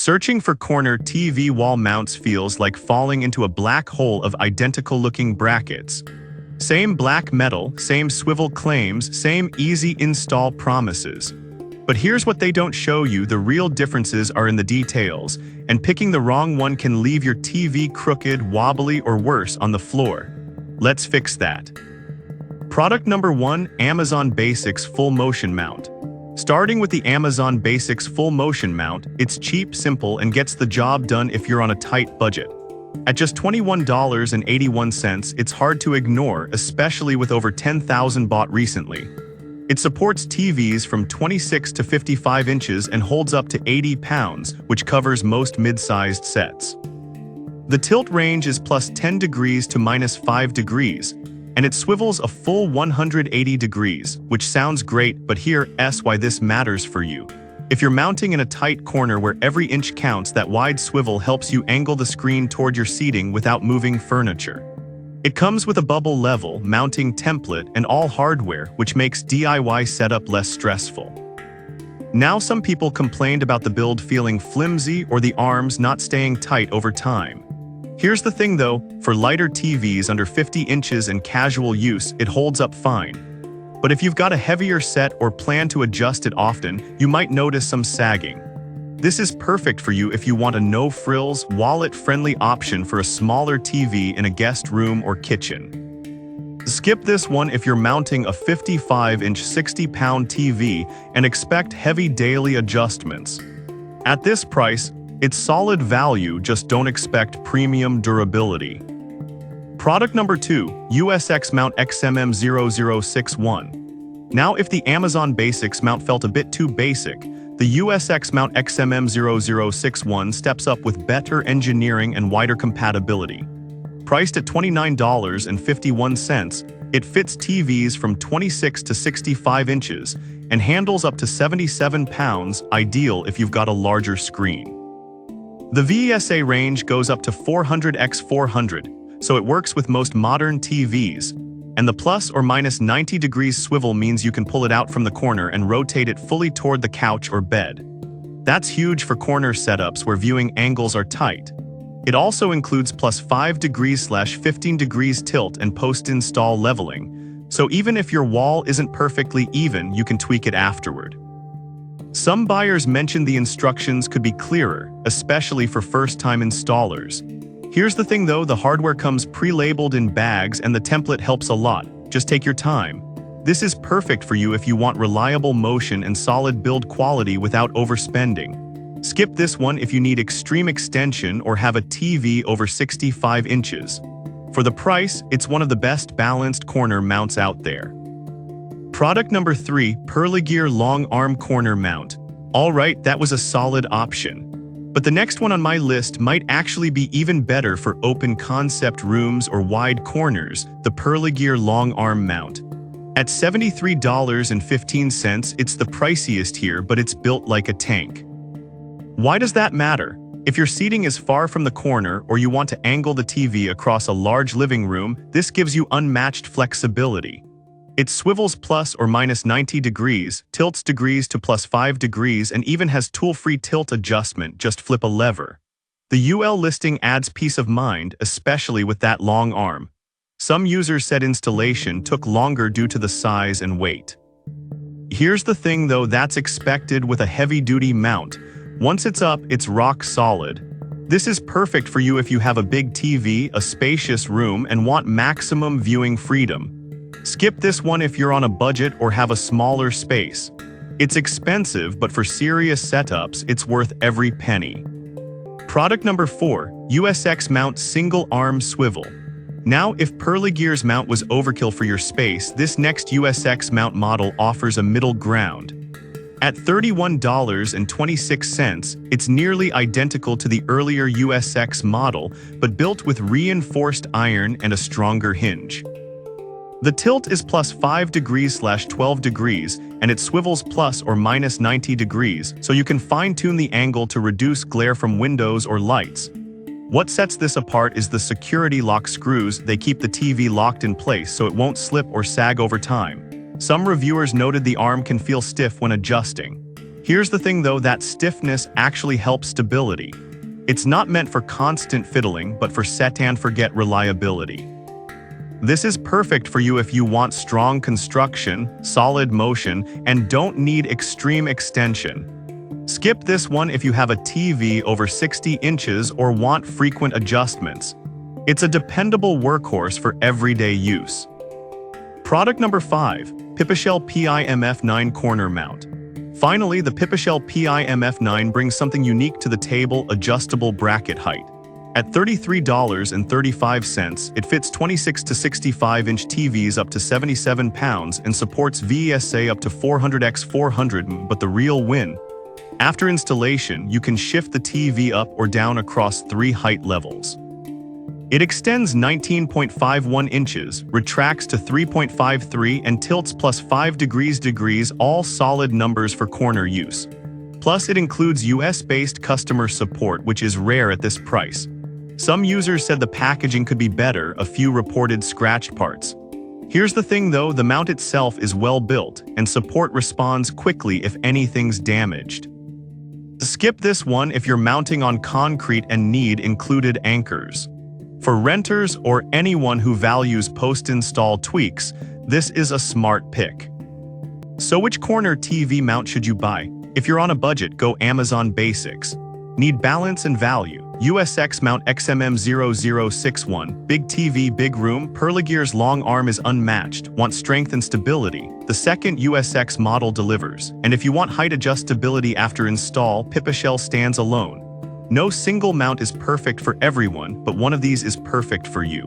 Searching for corner TV wall mounts feels like falling into a black hole of identical-looking brackets. Same black metal, same swivel claims, same easy install promises. But here's what they don't show you: the real differences are in the details, and picking the wrong one can leave your TV crooked, wobbly, or worse on the floor. Let's fix that. Product number 1, Amazon Basics Full Motion Mount. Starting with the Amazon Basics Full Motion Mount, it's cheap, simple, and gets the job done if you're on a tight budget. At just $21.81, it's hard to ignore, especially with over 10,000 bought recently. It supports TVs from 26 to 55 inches and holds up to 80 pounds, which covers most mid-sized sets. The tilt range is plus 10 degrees to minus 5 degrees, and it swivels a full 180 degrees, which sounds great, but here's why this matters for you. If you're mounting in a tight corner where every inch counts, that wide swivel helps you angle the screen toward your seating without moving furniture. It comes with a bubble level mounting template and all hardware, which makes DIY setup less stressful. Now, some people complained about the build feeling flimsy or the arms not staying tight over time. Here's the thing though, for lighter TVs under 50 inches and casual use, it holds up fine. But if you've got a heavier set or plan to adjust it often, you might notice some sagging. This is perfect for you if you want a no-frills, wallet-friendly option for a smaller TV in a guest room or kitchen. Skip this one if you're mounting a 55-inch, 60-pound TV and expect heavy daily adjustments. At this price, it's solid value, just don't expect premium durability. Product number 2, USX Mount XMM0061. Now, if the Amazon Basics mount felt a bit too basic, the USX Mount XMM0061 steps up with better engineering and wider compatibility. Priced at $29.51, it fits TVs from 26 to 65 inches and handles up to 77 pounds, ideal if you've got a larger screen. The VESA range goes up to 400x400, so it works with most modern TVs, and the plus or minus 90 degrees swivel means you can pull it out from the corner and rotate it fully toward the couch or bed. That's huge for corner setups where viewing angles are tight. It also includes plus 5 degrees/15 degrees tilt and post-install leveling, so even if your wall isn't perfectly even, you can tweak it afterward. Some buyers mentioned the instructions could be clearer, especially for first-time installers. Here's the thing though, the hardware comes pre-labeled in bags and the template helps a lot. Just take your time. This is perfect for you if you want reliable motion and solid build quality without overspending. Skip this one if you need extreme extension or have a TV over 65 inches. For the price, it's one of the best balanced corner mounts out there. Product number 3, Perlegear Long Arm Corner Mount. Alright, that was a solid option. But the next one on my list might actually be even better for open concept rooms or wide corners, the Perlegear Long Arm Mount. At $73.15, it's the priciest here, but it's built like a tank. Why does that matter? If your seating is far from the corner or you want to angle the TV across a large living room, this gives you unmatched flexibility. It swivels plus or minus 90 degrees, tilts degrees to plus 5 degrees, and even has tool-free tilt adjustment, just flip a lever. The UL listing adds peace of mind, especially with that long arm. Some users said installation took longer due to the size and weight. Here's the thing though, that's expected with a heavy-duty mount. Once it's up, it's rock solid. This is perfect for you if you have a big TV, a spacious room, and want maximum viewing freedom. Skip this one if you're on a budget or have a smaller space. It's expensive, but for serious setups, it's worth every penny. Product number 4, USX Mount Single Arm Swivel. Now, if Perlegear's mount was overkill for your space, this next USX mount model offers a middle ground. At $31.26, it's nearly identical to the earlier USX model, but built with reinforced iron and a stronger hinge. The tilt is plus 5 degrees/12 degrees, and it swivels plus or minus 90 degrees, so you can fine-tune the angle to reduce glare from windows or lights. What sets this apart is the security lock screws. They keep the TV locked in place so it won't slip or sag over time. Some reviewers noted the arm can feel stiff when adjusting. Here's the thing though, that stiffness actually helps stability. It's not meant for constant fiddling, but for set and forget reliability. This is perfect for you if you want strong construction, solid motion, and don't need extreme extension. Skip this one if you have a TV over 60 inches or want frequent adjustments. It's a dependable workhorse for everyday use. Product number 5, Pipashell PIMF9 Corner Mount. Finally, the Pipashell PIMF9 brings something unique to the table: adjustable bracket height. At $33.35, it fits 26 to 65-inch TVs up to 77 pounds and supports VESA up to 400x400, but the real win: after installation, you can shift the TV up or down across 3 height levels. It extends 19.51 inches, retracts to 3.53, and tilts plus 5 degrees, all solid numbers for corner use. Plus, it includes US-based customer support, which is rare at this price. Some users said the packaging could be better, a few reported scratched parts. Here's the thing though, the mount itself is well built, and support responds quickly if anything's damaged. Skip this one if you're mounting on concrete and need included anchors. For renters or anyone who values post-install tweaks, this is a smart pick. So which corner TV mount should you buy? If you're on a budget, go Amazon Basics. Need balance and value? USX Mount XMM0061. Big TV, big room. Perlegear's long arm is unmatched. Want strength and stability? The second USX model delivers. And if you want height adjustability after install, Pipashell stands alone. No single mount is perfect for everyone, but one of these is perfect for you.